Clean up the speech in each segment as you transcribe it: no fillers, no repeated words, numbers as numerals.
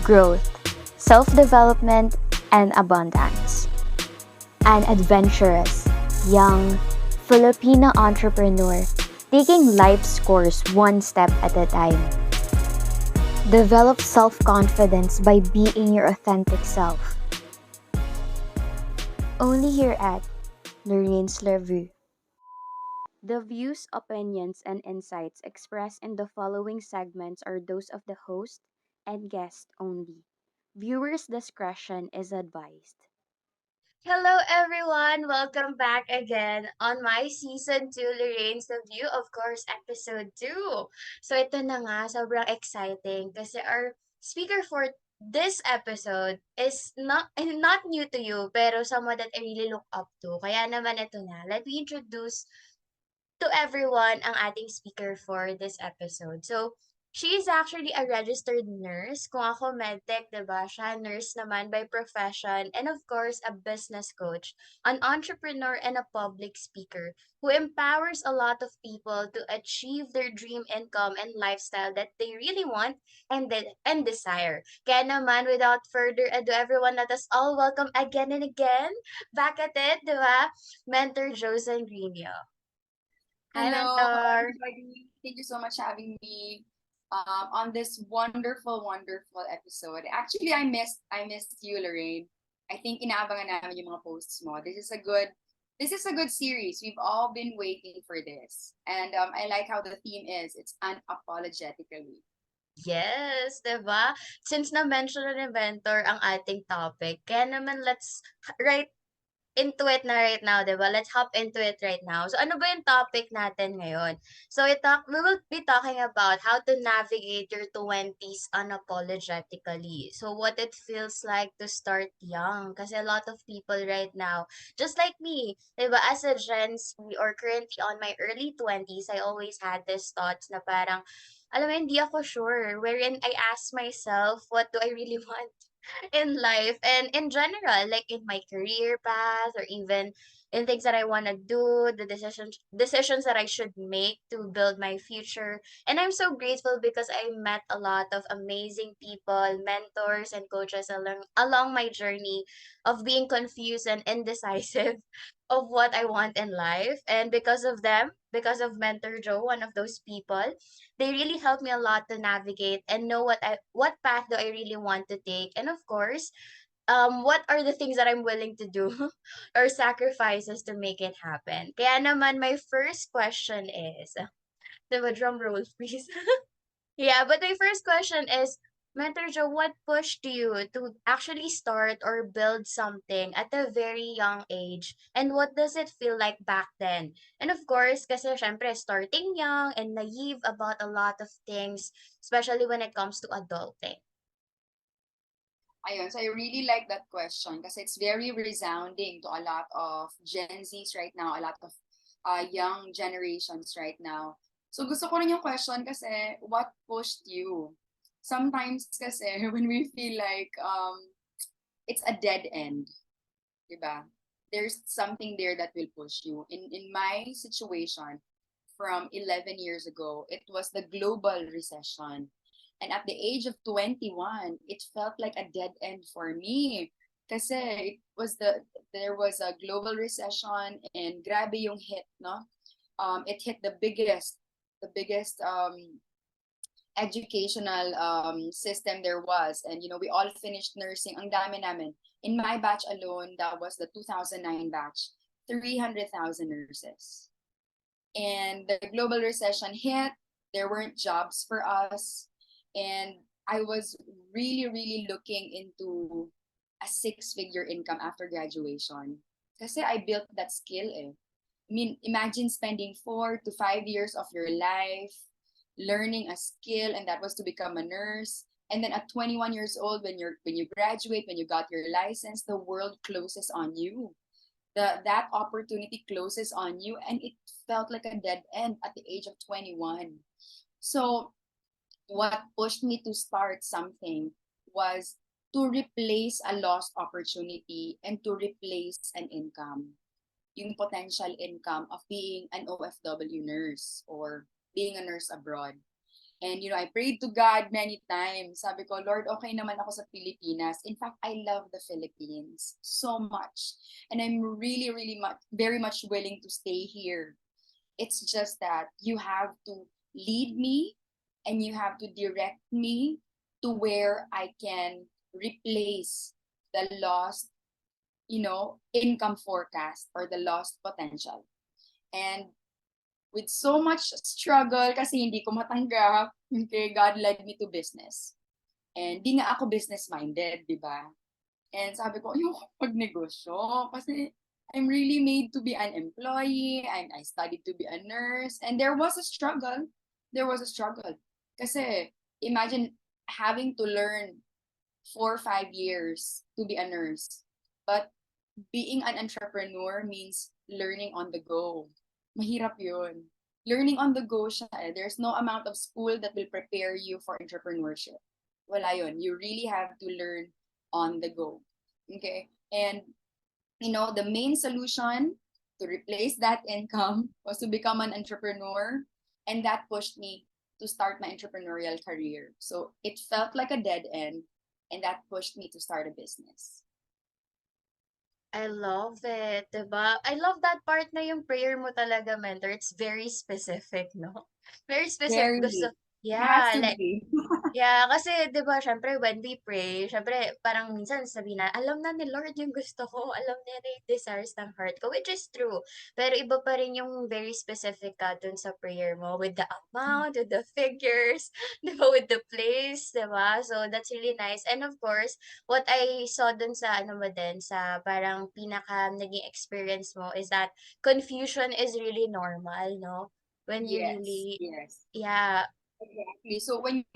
growth, self-development, and abundance. An adventurous, young Filipino entrepreneur taking life's course one step at a time. Develop self-confidence by being your authentic self. Only here at Lorraine's Review. The views, opinions, and insights expressed in the following segments are those of the host and guest only. Viewers' discretion is advised. Hello everyone! Welcome back again on my season 2 Lorraine's Review, of course, episode 2. So ito na nga, sobrang exciting kasi our speaker for this episode is not new to you, pero someone that I really look up to. Kaya naman ito na, let me introduce to everyone ang ating speaker for this episode. So, she is actually a registered nurse. Kung ako medtech, diba? Siya nurse naman by profession. And of course, a business coach, an entrepreneur, and a public speaker who empowers a lot of people to achieve their dream income and lifestyle that they really want and desire. Kaya naman, without further ado, everyone, let us all welcome again and again back at it, diba? Mentor Josanne Griño. Hi, Hello, Mentor. everybody. Thank you so much for having me on this wonderful episode. Actually, I missed you, Lorraine. I think inaabangan namin yung mga posts mo. This is a good series. We've all been waiting for this, and I like how the theme is. It's unapologetically. Yes, 'di ba? Since na-mention na ni Mentor ang ating topic, kaya naman let's right into it na right now, 'di ba? Let's hop into it right now. So ano ba yung topic natin ngayon? So we will be talking about how to navigate your 20s unapologetically. So what it feels like to start young. Kasi a lot of people right now, just like me, 'di ba? As a Gen Z or currently on my early 20s, I always had this thoughts na parang, alam mo, hindi ako sure. Wherein I ask myself, what do I really want in life and in general, like in my career path or even in things that I want to do, the decisions that I should make to build my future. And I'm so grateful because I met a lot of amazing people, mentors and coaches along my journey of being confused and indecisive of what I want in life. And because of them, because of Mentor Joe, one of those people, they really helped me a lot to navigate and know what path do I really want to take. And of course, what are the things that I'm willing to do or sacrifices to make it happen. Kaya naman my first question is, the drum roll please. Yeah, but my first question is, Mentor Joe, what pushed you to actually start or build something at a very young age? And what does it feel like back then? And of course, kasi syempre, starting young and naive about a lot of things, especially when it comes to adulting. Ayun, so I really like that question because it's very resounding to a lot of Gen Zs right now, a lot of young generations right now. So gusto ko rin yung question kasi, what pushed you? Sometimes kasi when we feel like it's a dead end, diba? There's something there that will push you. In my situation, from 11 years ago, it was the global recession. And at the age of 21, it felt like a dead end for me. Kasi there was a global recession and grabe yung hit, no? It hit the biggest educational system there was. And, we all finished nursing. Ang dami namin. In my batch alone, that was the 2009 batch, 300,000 nurses. And the global recession hit. There weren't jobs for us. And I was really, really looking into a six-figure income after graduation. Kasi I built that skill eh. I mean, imagine spending 4 to 5 years of your life learning a skill, and that was to become a nurse. And then at 21 years old, when you graduate, when you got your license, the world closes on you. That opportunity closes on you, and it felt like a dead end at the age of 21. So what pushed me to start something was to replace a lost opportunity and to replace an income, yung potential income of being an OFW nurse or being a nurse abroad. And, I prayed to God many times. Sabi ko, Lord, okay naman ako sa Pilipinas. In fact, I love the Philippines so much. And I'm really, really much, very much willing to stay here. It's just that you have to lead me and you have to direct me to where I can replace the lost, income forecast or the lost potential. And with so much struggle kasi hindi ko matanggap, okay, God led me to business. And di nga ako business-minded, di ba? And sabi ko, ayoko magnegosyo kasi I'm really made to be an employee. I studied to be a nurse. And there was a struggle. There was a struggle. Kasi imagine having to learn 4 or 5 years to be a nurse. But being an entrepreneur means learning on the go. Mahirap yun. Learning on the go siya eh. There's no amount of school that will prepare you for entrepreneurship. Wala yun. You really have to learn on the go. Okay? And, the main solution to replace that income was to become an entrepreneur. And that pushed me to start my entrepreneurial career. So it felt like a dead end. And that pushed me to start a business. I love it, 'di ba? I love that part na yung prayer mo talaga, mentor. It's very specific, no? Very specific. Gusto, Very. It has yeah, to like, be. yeah, kasi 'di ba, syempre when we pray, syempre parang minsan sabi na, alam na ni Lord yung gusto ko, alam niya na yung desires ng heart ko, which is true. Pero iba pa rin yung very specific ka dun sa prayer mo with the amount, with the figures, 'di ba, with the place, 'di ba? So that's really nice. And of course, what I saw dun sa ano mo din, sa parang pinaka naging experience mo is that confusion is really normal, no? When you Yes, really, yes. yeah, Exactly. So when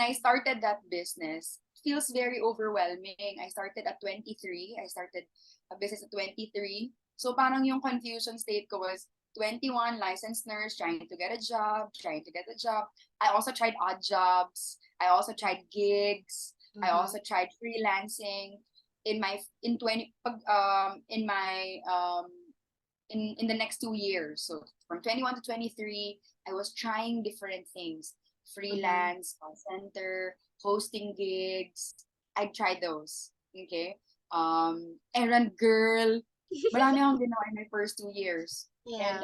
I started that business, feels very overwhelming. I started at 23. I started a business at 23. So parang yung confusion state ko was 21, licensed nurse, trying to get a job, trying to get a job. I also tried odd jobs. I also tried gigs. I mm-hmm, also tried freelancing in my in 20 in my in the next 2 years. So from 21 to 23, I was trying different things. mm-hmm. Freelance, call center, hosting gigs. I tried those. Okay. Errand girl. Marami akong ginawa in my first 2 years. And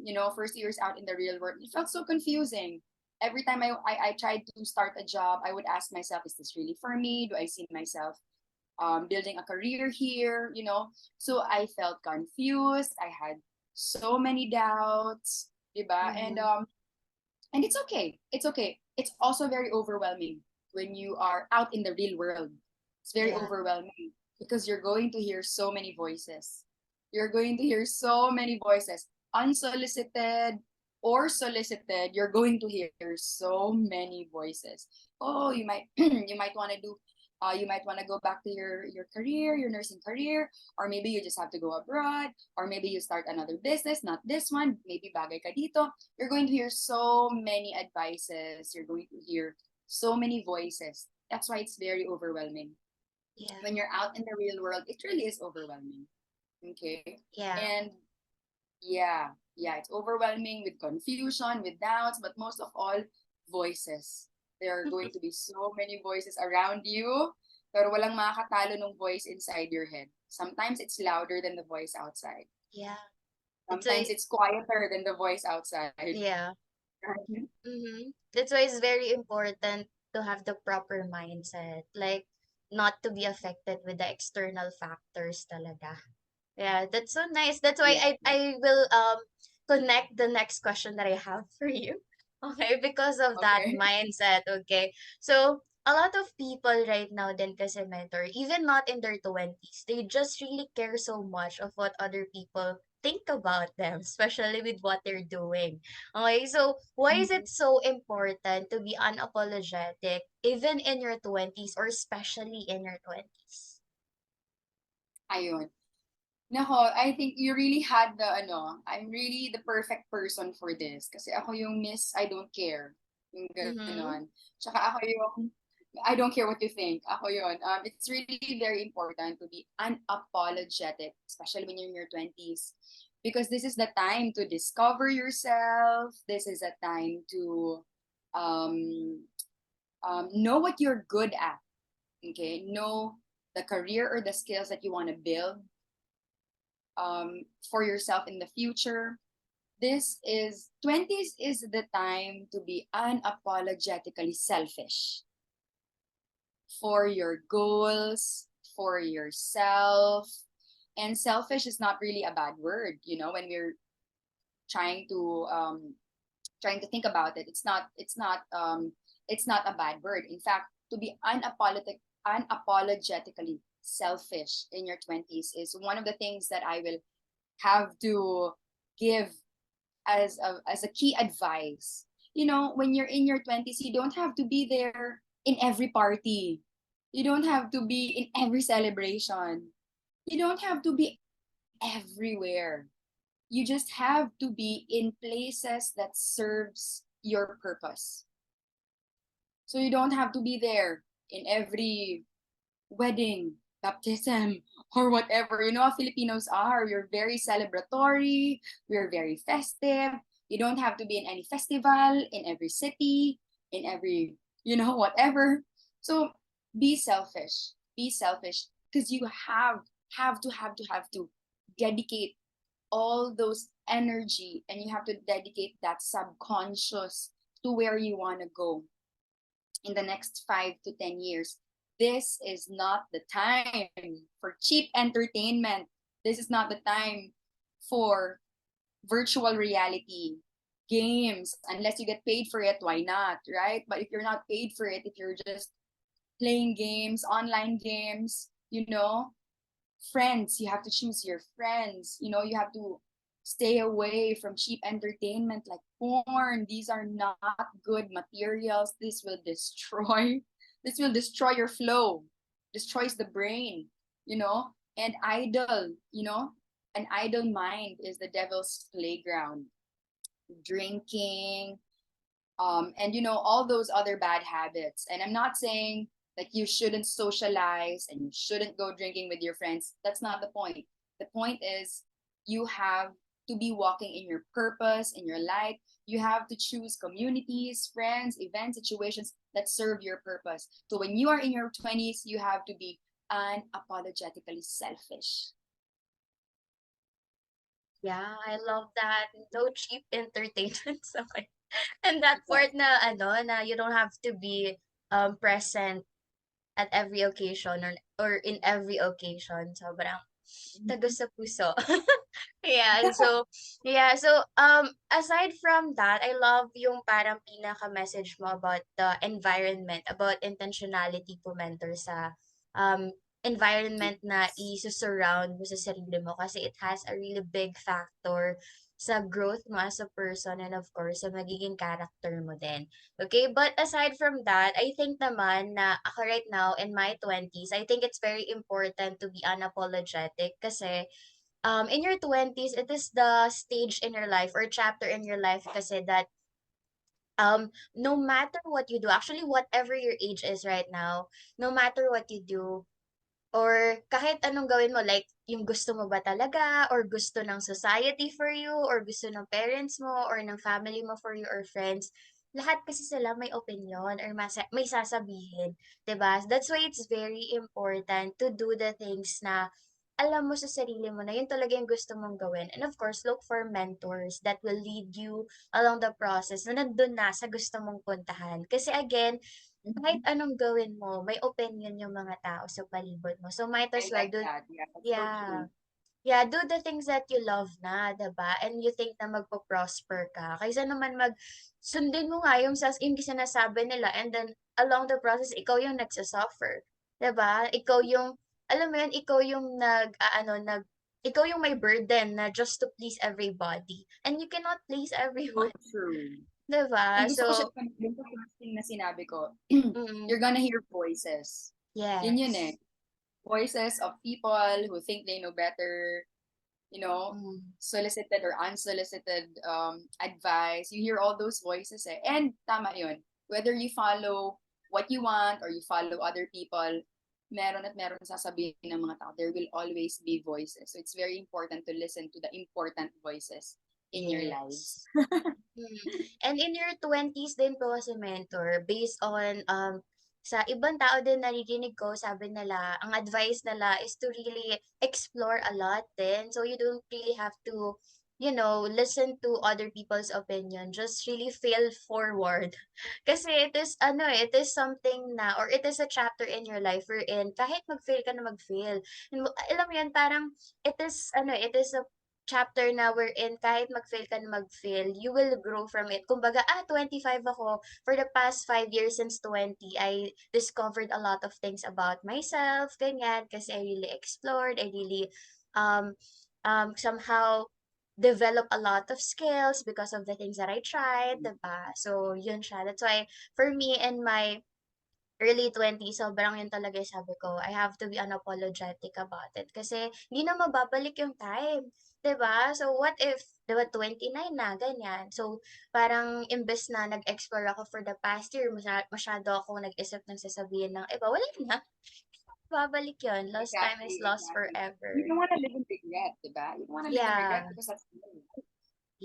Yeah. first years out in the real world, it felt so confusing. Every time I tried to start a job, I would ask myself, is this really for me? Do I see myself building a career here, So I felt confused. I had so many doubts, diba? And Mhm. and it's okay. It's okay. It's also very overwhelming when you are out in the real world. It's very Yeah. overwhelming because you're going to hear so many voices. You're going to hear so many voices, unsolicited or solicited. You're going to hear so many voices. Oh, you might you might want to do you might want to go back to your career, your nursing career, or maybe you just have to go abroad, or maybe you start another business, not this one, maybe bagay ka dito. You're going to hear so many advices. You're going to hear so many voices. That's why it's very overwhelming. Yeah. When you're out in the real world, it really is overwhelming. Okay. Yeah. And yeah, it's overwhelming with confusion, with doubts, but most of all, voices. There are going to be so many voices around you, pero walang makakatalo ng voice inside your head. Sometimes it's louder than the voice outside. Yeah. That's Sometimes why, it's quieter than the voice outside. yeah. That's why it's very important to have the proper mindset. Like, not to be affected with the external factors talaga. Yeah, that's so nice. That's why Yes, I yes. will connect the next question that I have for you. Okay, because of that Okay. mindset, okay. So a lot of people right now then kasi mentor, even not in their 20s, they just really care so much of what other people think about them, especially with what they're doing. Okay, so why is Mhm. it so important to be unapologetic even in your 20s or especially in your 20s? Ayun. Nako, I think you really had I'm really the perfect person for this. Kasi ako yung Miss I don't care. Yung Mm-hmm. ganon. Tsaka ako yung I don't care what you think. Ako yun. It's really very important to be unapologetic, especially when you're in your 20s. Because this is the time to discover yourself. This is a time to Um, know what you're good at. Okay, know the career or the skills that you want to build for yourself in the future. This is 20s is the time to be unapologetically selfish for your goals, for yourself. And selfish is not really a bad word, when we're trying to think about it. It's not a bad word. In fact, to be unapologetically selfish in your 20s is one of the things that I will have to give as a key advice. When you're in your 20s, you don't have to be there in every party. You don't have to be in every celebration. You don't have to be everywhere. You just have to be in places that serves your purpose. So you don't have to be there in every wedding, baptism, or whatever. You know how Filipinos are. We're very celebratory. We're very festive. You don't have to be in any festival, in every city, in every, whatever. So be selfish. Be selfish because you have to dedicate all those energy, and you have to dedicate that subconscious to where you want to go in the next 5 to 10 years. This is not the time for cheap entertainment. This is not the time for virtual reality games. Unless you get paid for it, why not, right? But if you're not paid for it, if you're just playing games, online games, friends, you have to choose your friends. You have to stay away from cheap entertainment like porn. These are not good materials. This will destroy your flow, destroys the brain, and an idle mind is the devil's playground. Drinking, and all those other bad habits. And I'm not saying that you shouldn't socialize and you shouldn't go drinking with your friends. That's not the point. The point is you have to be walking in your purpose, in your light. You have to choose communities, friends, events, situations that serve your purpose. So when you are in your 20s, you have to be unapologetically selfish. Yeah, I love that. No cheap entertainment. Okay. And that part Exactly. na na you don't have to be present at every occasion or in every occasion. Sobrang tago sa puso. Yeah, so aside from that, I love yung parang pinaka-message mo about the environment, about intentionality po mentor sa um environment na Yes. i-surround mo sa sarili mo kasi it has a really big factor sa growth mo as a person and of course sa magiging character mo din. Okay, but aside from that, I think naman na ako right now in my 20s, I think it's very important to be unapologetic kasi in your 20s, it is the stage in your life or chapter in your life kasi that no matter what you do, actually whatever your age is right now, no matter what you do, or kahit anong gawin mo, like yung gusto mo ba talaga, or gusto ng society for you, or gusto ng parents mo, or ng family mo for you, or friends, lahat kasi sila may opinion or may sasabihin, 'di ba? That's why it's very important to do the things na alam mo sa sarili mo na yun talaga yung gusto mong gawin. And of course, look for mentors that will lead you along the process na nandun na sa gusto mong puntahan. Kasi again, kahit Mhm. anong gawin mo, may opinion yung mga tao sa palibot mo. So might as I well like do, that. Yeah, that's so yeah, true. yeah, do the things that you love na, 'di ba? And you think na magpo-prosper ka. Kaysa naman sundin mo nga yung sinasabi nila and then along the process, ikaw yung nagsasuffer. 'Di ba? Ikaw yung, alam mo yun, ikaw yung may burden na just to please everybody. And you cannot please So everyone. true. 'Di ba? And gusto ko siya So, dun sa first thing na sinabi ko, mm, you're gonna hear voices. Yun eh. yes. Voices of people who think they know better, Mm. solicited or unsolicited advice. You hear all those voices eh. And tama yun. Whether you follow what you want or you follow other people, meron at meron sasabihin ng mga tao. There will always be voices. So it's very important to listen to the important voices. in your lives. Yes. Mm. And in your 20s din po kasi mentor, based on sa ibang tao din naririnig ko, sabi nila, ang advice nila is to really explore a lot din. So you don't really have to, listen to other people's opinion. Just really fail forward. Kasi it is something na, or it is a chapter in your life wherein kahit mag-fail ka na mag-fail. Alam mo yun, parang it is a chapter na wherein kahit mag-fail ka na mag-fail, you will grow from it. Kumbaga, 25 ako. For the past 5 years since 20, I discovered a lot of things about myself, ganyan, kasi I really explored, I really um, somehow develop a lot of skills because of the things that I tried, diba? So, yun siya. That's why, for me and my early 20s, sobrang yun talaga yung sabi ko, I have to be unapologetic about it. Kasi, hindi na mababalik yung time. 'Di ba? So, what if, 'di ba, 29 na, ganyan. So, parang imbes na nag-explore ako for the past year, masyado ako nag-isip ng sasabihin ng iba, wala na. Babalik yun. Lost time is Exactly, lost exactly. You forever. don't want to live in regret, diba? You don't want to live in regret Yeah. because that's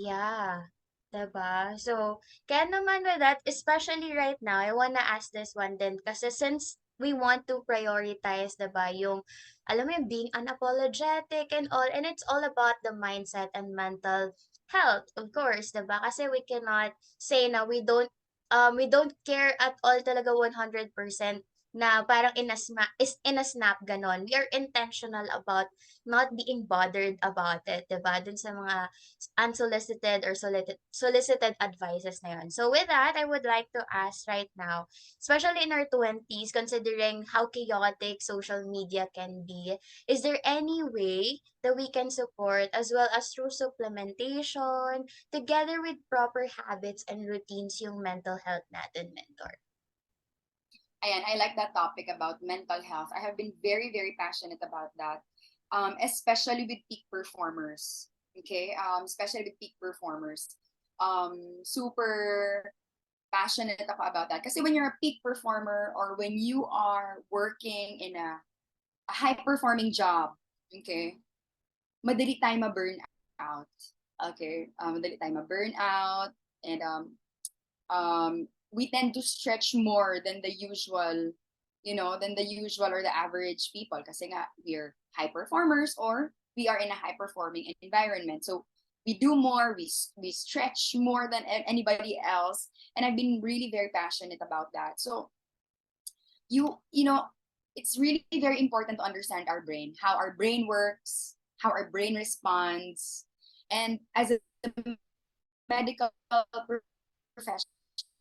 Yeah. 'Di ba? So, kaya naman with that, especially right now, I wanna ask this one din kasi since we want to prioritize, 'di ba, yung alam mo yung being unapologetic and all, and it's all about the mindset and mental health, of course, 'di ba? Kasi we cannot say na we don't care at all talaga 100% na parang in a snap ganon. We are intentional about not being bothered about it, 'di ba? Dun sa mga unsolicited or solicited advices na yun. So with that, I would like to ask right now, especially in our 20s, considering how chaotic social media can be, is there any way that we can support as well as through supplementation, together with proper habits and routines yung mental health natin, mentor? Ayan, I like that topic about mental health. I have been very, very passionate about that, especially with peak performers. Okay, especially with peak performers. Super passionate ako about that. Kasi when you're a peak performer or when you are working in a high-performing job, okay, madali tayo ma-burn out. Okay, madali tayo ma-burn out, and we tend to stretch more than the usual, than the usual or the average people. Kasi nga, we're high performers or we are in a high performing environment. So we do more, we stretch more than anybody else. And I've been really very passionate about that. So you know, it's really very important to understand our brain, how our brain works, how our brain responds. And as a medical professional,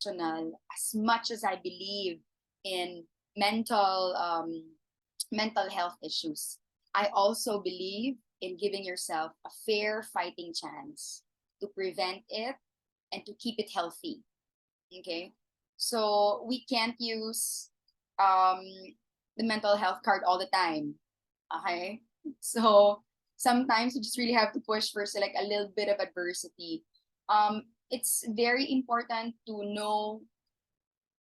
as much as I believe in mental mental health issues, I also believe in giving yourself a fair fighting chance to prevent it and to keep it healthy. Okay, so we can't use um, the mental health card all the time. Okay, so sometimes you just really have to push for like a little bit of adversity. It's very important to know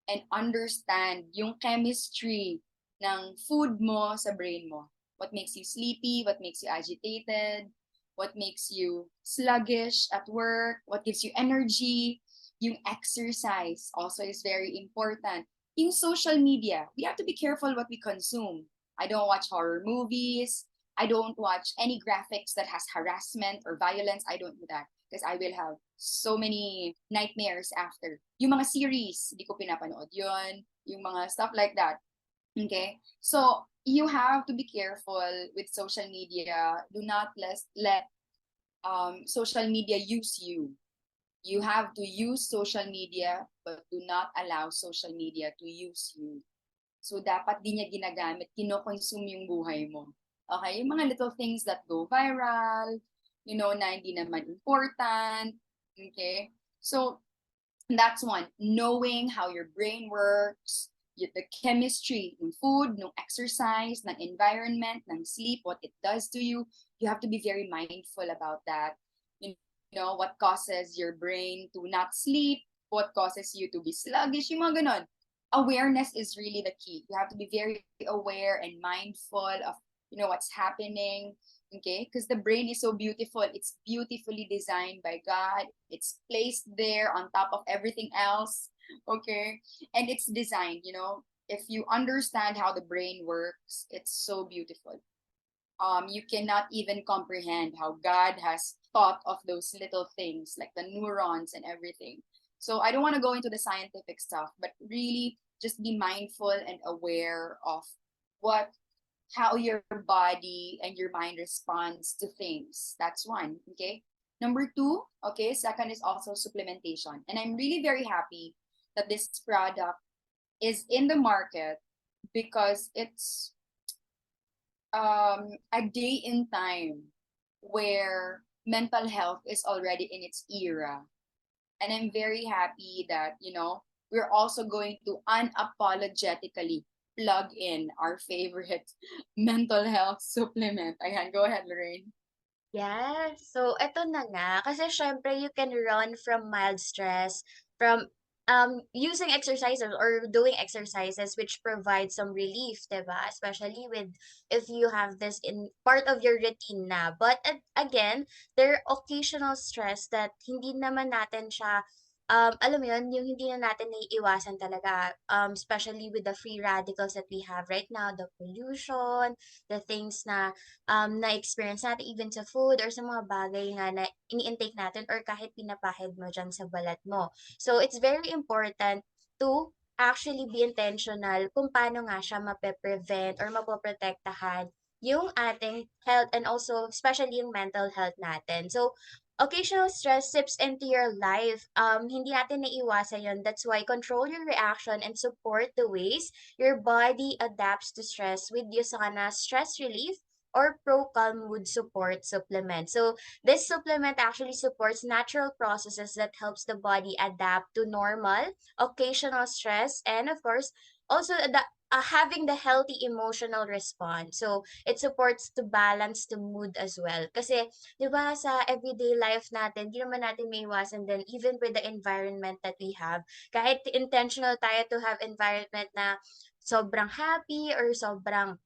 and understand yung chemistry ng food mo sa brain mo. What makes you sleepy, what makes you agitated, what makes you sluggish at work, what gives you energy. Yung exercise also is very important. Yung social media, we have to be careful what we consume. I don't watch horror movies. I don't watch any graphics that has harassment or violence. I don't do that because I will have so many nightmares after. Yung mga series, hindi ko pinapanood yun. Yung mga stuff like that. Okay? So, you have to be careful with social media. Do not let social media use you. You have to use social media, but do not allow social media to use you. So, dapat di niya ginagamit, kinokonsume yung buhay mo. Okay? Yung mga little things that go viral, na hindi naman important. Okay? So, that's one. Knowing how your brain works, the chemistry ng food, ng exercise, ng environment, ng sleep, what it does to you. You have to be very mindful about that. You what causes your brain to not sleep, what causes you to be sluggish, yung mga ganon. Awareness is really the key. You have to be very aware and mindful of what's happening. Okay, because the brain is so beautiful. It's beautifully designed by God. It's placed there on top of everything else. Okay, and it's designed, if you understand how the brain works, it's so beautiful. You cannot even comprehend how God has thought of those little things like the neurons and everything. So I don't want to go into the scientific stuff, but really just be mindful and aware of what how your body and your mind responds to things. That's one. Okay. Number two, okay, second is also supplementation. And I'm really very happy that this product is in the market because it's a day in time where mental health is already in its era. And I'm very happy that, we're also going to unapologetically plug in our favorite mental health supplement. Ayan, go ahead, Lorraine. Yes. So, eto na nga. Kasi syempre, you can run from mild stress, from using exercises or doing exercises which provide some relief, diba? Especially with if you have this in part of your routine na. But again, there are occasional stress that hindi naman natin siya alam mo yun, yung hindi na natin naiiwasan talaga, especially with the free radicals that we have right now, the pollution, the things na na-experience natin even sa food or sa mga bagay nga na ini-intake natin or kahit pinapahid mo dyan sa balat mo. So, it's very important to actually be intentional kung paano nga siya mape-prevent or mapoprotektahan yung ating health and also especially yung mental health natin. So, occasional stress sips into your life. Hindi natin naiiwasan yun. That's why control your reaction and support the ways your body adapts to stress with Usana stress relief or Procalm mood support supplement. So this supplement actually supports natural processes that helps the body adapt to normal, occasional stress, and of course, also having the healthy emotional response. So it supports to balance the mood as well. Kasi, di ba, sa everyday life natin, di naman natin may iwasan din, even with the environment that we have, kahit intentional tayo to have environment na sobrang happy or sobrang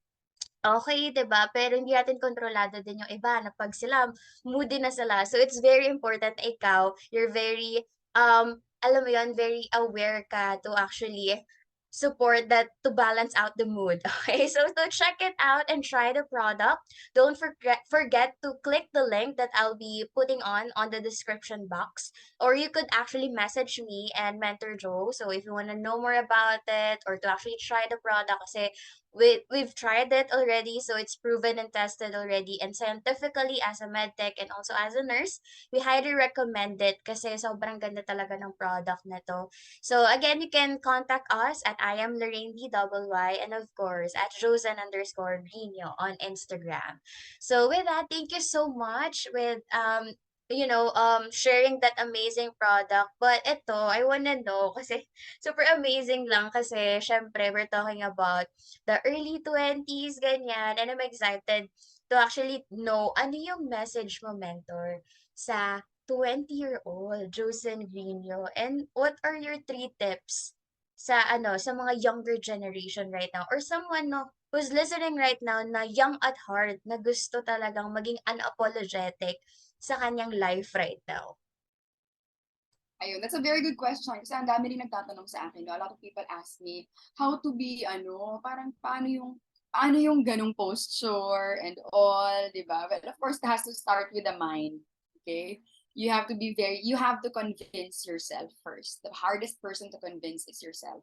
okay, 'di ba? Pero hindi natin kontrolado din yung iba na 'pag sila moody na sila. So it's very important na ikaw, you're very alam mo 'yun, very aware ka to actually support that to balance out the mood. Okay? So to check it out and try the product, don't forget to click the link that I'll be putting on the description box, or you could actually message me and Mentor Joe. So if you want to know more about it or to actually try the product kasi we've tried it already, so it's proven and tested already, and scientifically as a med tech and also as a nurse, we highly recommend it kasi sobrang ganda talaga ng product na to. So again, you can contact us at I am Lorraine DYY and of course at Josanne underscore Griño on Instagram. So with that, thank you so much with sharing that amazing product. But ito, I wanna know kasi super amazing lang kasi syempre we're talking about the early 20s, ganyan. And I'm excited to actually know ano yung message mo, mentor, sa 20-year-old Josanne Griño. And what are your three tips sa mga younger generation right now or someone no who's listening right now na young at heart na gusto talagang maging unapologetic sa kanyang life right now? Ayun, that's a very good question. Kasi ang dami rin nagtatanong sa akin. No? A lot of people ask me how to be, parang paano yung ganong posture and all, di ba? Well, of course, it has to start with the mind. Okay? You have to convince yourself first. The hardest person to convince is yourself.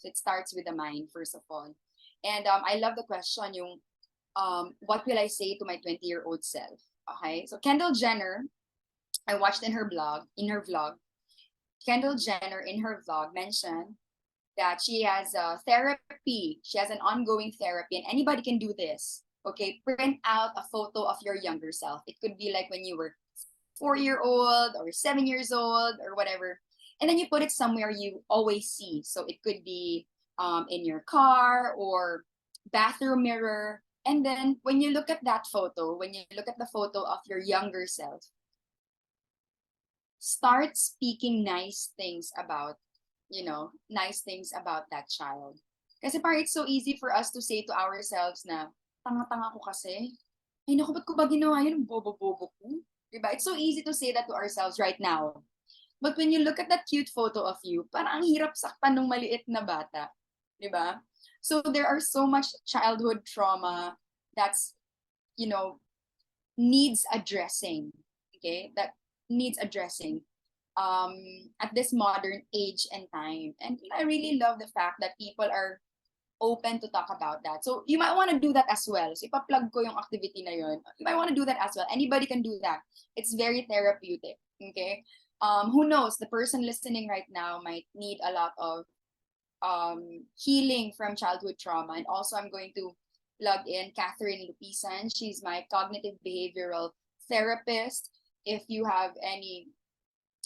So it starts with the mind, first of all. And I love the question, yung, what will I say to my 20-year-old self? Okay? So Kendall Jenner, I watched in her vlog, Kendall Jenner in her vlog mentioned that she has a therapy. She has an ongoing therapy, and anybody can do this. Okay, print out a photo of your younger self. It could be like when you were 4 year old or 7 years old or whatever, and then you put it somewhere you always see. So it could be in your car or bathroom mirror. And then when you look at that photo, when you look at the photo of your younger self, start speaking nice things about that child. Kasi parang it's so easy for us to say to ourselves na, tanga-tanga ko kasi. Ay naku, ba't ko ba ginawa yun? Bobo-bobo ko. Diba? It's so easy to say that to ourselves right now. But when you look at that cute photo of you, parang ang hirap saktan ng maliit na bata. Diba? So there are so much childhood trauma that's, you know, needs addressing. Okay? That needs addressing at this modern age and time. And I really love the fact that people are open to talk about that. So you might want to do that as well. So ipa-plug ko yung activity na yun. You might want to do that as well. Anybody can do that. It's very therapeutic. Okay? Who knows? The person listening right now might need a lot of healing from childhood trauma. And also, I'm going to plug in Catherine Lupisan. She's my cognitive behavioral therapist. If you have any,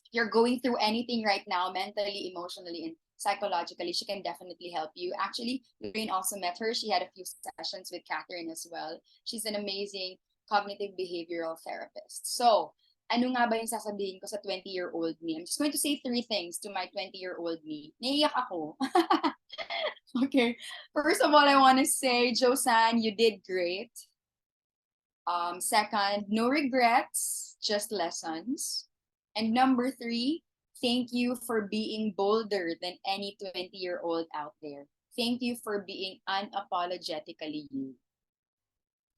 if you're going through anything right now, mentally, emotionally, and psychologically, she can definitely help you. Actually, Lorraine also met her. She had a few sessions with Catherine as well. She's an amazing cognitive behavioral therapist. So, ano nga ba yung sasabihin ko sa 20-year-old me? I'm just going to say 3 things to my 20-year-old me. Naiiyak ako. Okay. First of all, I want to say, Josanne, you did great. Second, no regrets, just lessons. And number 3, thank you for being bolder than any 20-year-old out there. Thank you for being unapologetically you.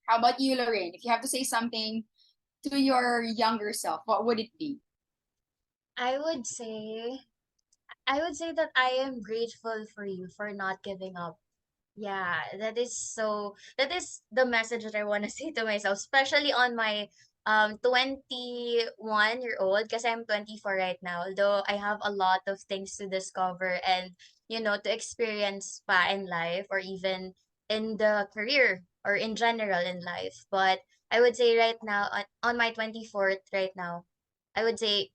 How about you, Lorraine? If you have to say something to your younger self, what would it be? I would say I would say that I am grateful for you for not giving up. Yeah, that is the message that I want to say to myself, especially on my 21-year-old, because I'm 24 right now. Although I have a lot of things to discover and to experience pa in life, or even in the career, or in general in life. But I would say right now, on my 24th right now, I would say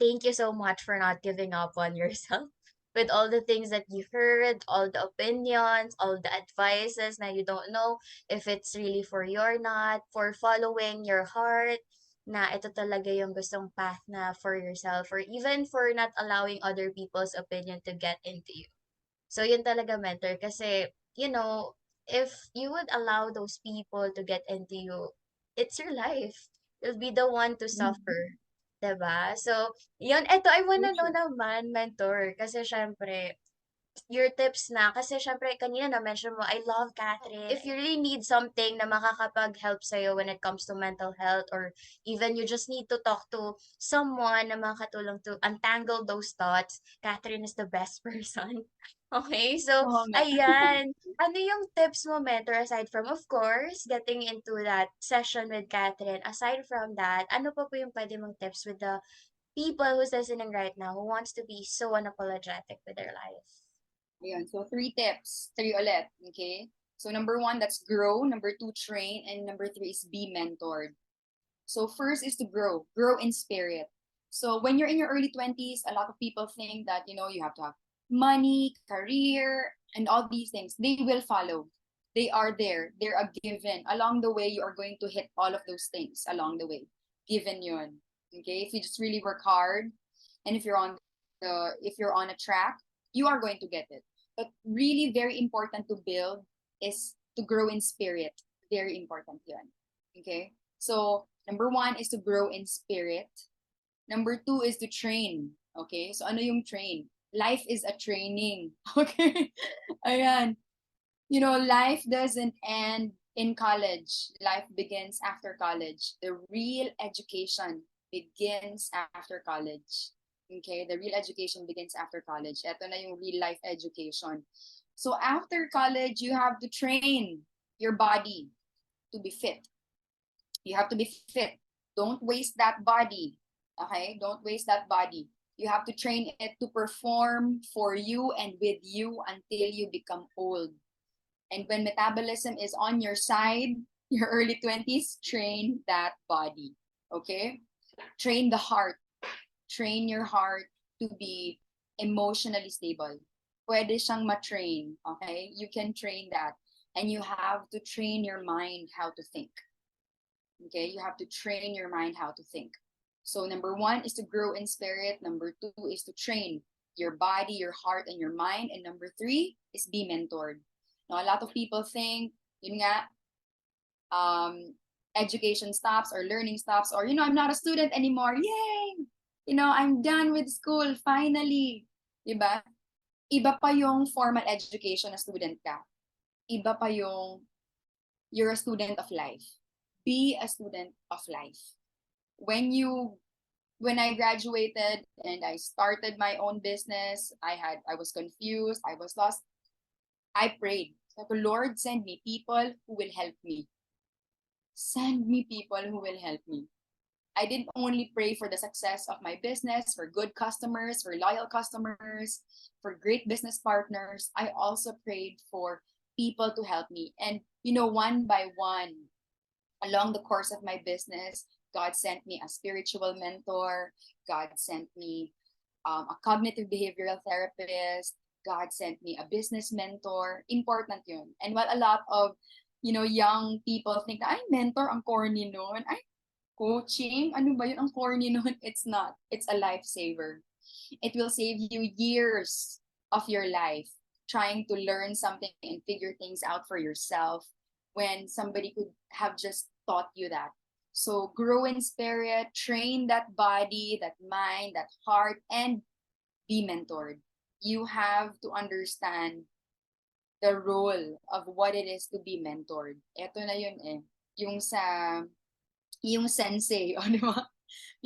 thank you so much for not giving up on yourself with all the things that you heard, all the opinions, all the advices. Now you don't know if it's really for you or not, for following your heart, na ito talaga yung gustong path na for yourself, or even for not allowing other people's opinion to get into you. So yun talaga, mentor, kasi if you would allow those people to get into you, it's your life. You'll be the one to Mhm. suffer. 'Di ba? So, yun, eto, I wanna know Future. naman, mentor, kasi syempre, your tips na, kasi syempre kanina na-mention mo, I love Catherine. If you really need something na makakapag-help sa'yo when it comes to mental health, or even you just need to talk to someone na makakatulong to untangle those thoughts, Catherine is the best person. Okay, so, Oo nga. ayan. Ano yung tips mo, mentor, aside from, of course, getting into that session with Catherine, aside from that, ano pa po yung pwede mong tips with the people who's listening right now who wants to be so unapologetic with their life? Ayun. So 3 tips. 3 ulit. Okay? So number 1, that's grow. Number 2, train. And number 3 is be mentored. So first is to grow. Grow in spirit. So when you're in your early 20s, a lot of people think that, you have to have money, career, and all these things. They will follow. They are there. They're a given. Along the way, you are going to hit all of those things along the way. Given yun. Okay? If you just really work hard, and if you're on a track, you are going to get it. But really very important to build is to grow in spirit. Very important yun. Okay? So number 1 is to grow in spirit. Number 2 is to train. Okay? So ano yung train? Life is a training. Okay? Ayan. Life doesn't end in college. Life begins after college. The real education begins after college. Okay? The real education begins after college. Ito na yung real life education. So after college, you have to train your body to be fit. You have to be fit. Don't waste that body. Okay? Don't waste that body. You have to train it to perform for you and with you until you become old. And when metabolism is on your side, your early 20s, train that body. Okay? Train the heart. Train your heart to be emotionally stable. Pwede siyang ma-train. Okay? You can train that. And you have to train your mind how to think. Okay, you have to train your mind how to think. So number 1 is to grow in spirit. Number 2 is to train your body, your heart, and your mind. And number 3 is be mentored. Now, a lot of people think, yun nga, um, education stops or learning stops, or I'm not a student anymore. Yay! I'm done with school finally. Diba? Iba pa yung formal education na student ka. Iba pa yung you're a student of life. Be a student of life. When I graduated and I started my own business, I was confused, I was lost. I prayed. So, Lord, send me people who will help me. Send me people who will help me. I didn't only pray for the success of my business, for good customers, for loyal customers, for great business partners. I also prayed for people to help me. And, one by one, along the course of my business, God sent me a spiritual mentor. God sent me a cognitive behavioral therapist. God sent me a business mentor. Important yun. And while a lot of, young people think na, ay, mentor, ang corny nun. Ay, coaching, ano ba yun? Ang corny nun. It's not. It's a lifesaver. It will save you years of your life trying to learn something and figure things out for yourself when somebody could have just taught you that. So grow in spirit, train that body, that mind, that heart, and be mentored. You have to understand the role of what it is to be mentored. Ito na yun eh. Yung sensei, o di ba?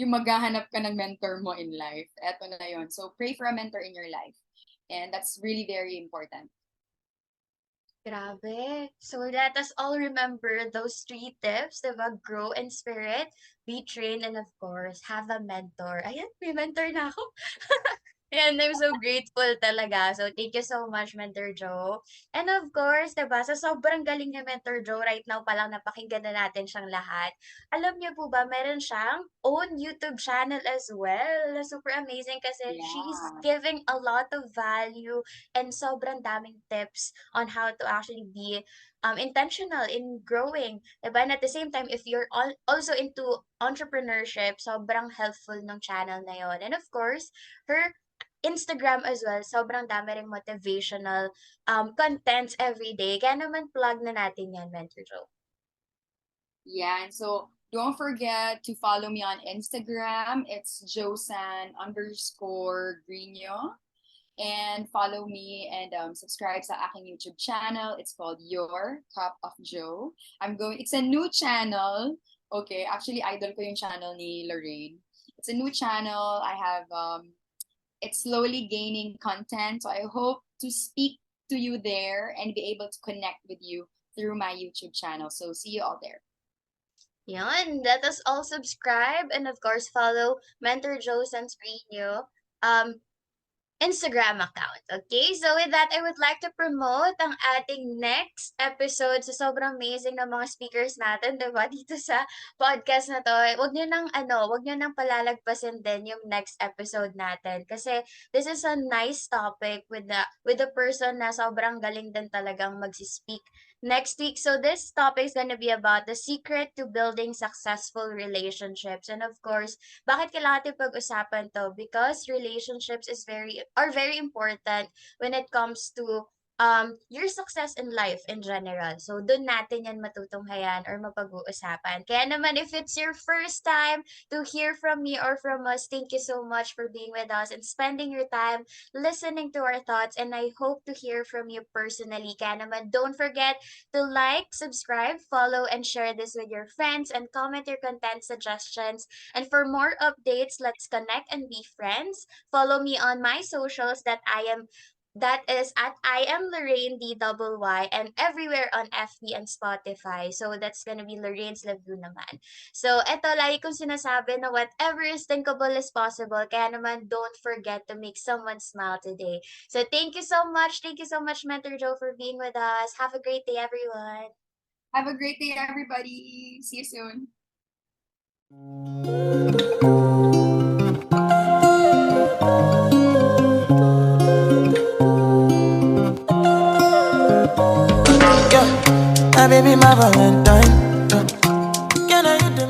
Yung maghahanap ka ng mentor mo in life. Ito na yun. So pray for a mentor in your life. And that's really very important. Grabe. So let us all remember those 3 tips, diba? Grow in spirit, be trained, and of course, have a mentor. Ayan, may mentor na ako. And I'm so grateful talaga. So, thank you so much, Mentor Joe. And of course, diba, sa sobrang galing ni Mentor Joe, right now pa lang napakinggan na natin siyang lahat. Alam niyo po ba, meron siyang own YouTube channel as well. Super amazing kasi she's Yeah. giving a lot of value and sobrang daming tips on how to actually be intentional in growing. Diba? And at the same time, if you're also into entrepreneurship, sobrang helpful ng channel na yon. And of course, her Instagram as well, sobrang dami ring motivational contents every day. Kaya naman plug na natin yan, Mentor Joe. Yeah, and so don't forget to follow me on Instagram. It's Josanne _ Griño. And follow me and subscribe sa aking YouTube channel. It's called Your Cup of Joe. It's a new channel. Okay, actually, idol ko yung channel ni Lorraine. It's a new channel. It's slowly gaining content. So I hope to speak to you there and be able to connect with you through my YouTube channel. So see you all there. Yan, let us all subscribe and of course follow Mentor Josanne's Griño Instagram account. Okay? So with that, I would like to promote ang ating next episode sa sobrang amazing na mga speakers natin, 'di ba? Dito sa podcast na 'to. Wag niyo nang palalagpasin din yung next episode natin kasi this is a nice topic with the person na sobrang galing din talagang magsi-speak next week. So this topic is gonna be about the secret to building successful relationships. And of course, bakit kailangan natin pag-usapan to? Because relationships are very important when it comes to your success in life in general. So, doon natin yan matutunghayan or mapag-uusapan. Kaya naman, if it's your first time to hear from me or from us, thank you so much for being with us and spending your time listening to our thoughts. And I hope to hear from you personally. Kaya naman, don't forget to like, subscribe, follow, and share this with your friends and comment your content suggestions. And for more updates, let's connect and be friends. Follow me on my socials that is at I am Lorraine DYY and everywhere on FB and Spotify. So that's gonna be Lorraine's Review naman. So eto, lagi kong sinasabi na whatever is thinkable is possible. Kaya naman don't forget to make someone smile today. So thank you so much. Thank you so much, Mentor Joe, for being with us. Have a great day, everyone. Have a great day, everybody. See you soon. My baby, my Valentine. Can I hit the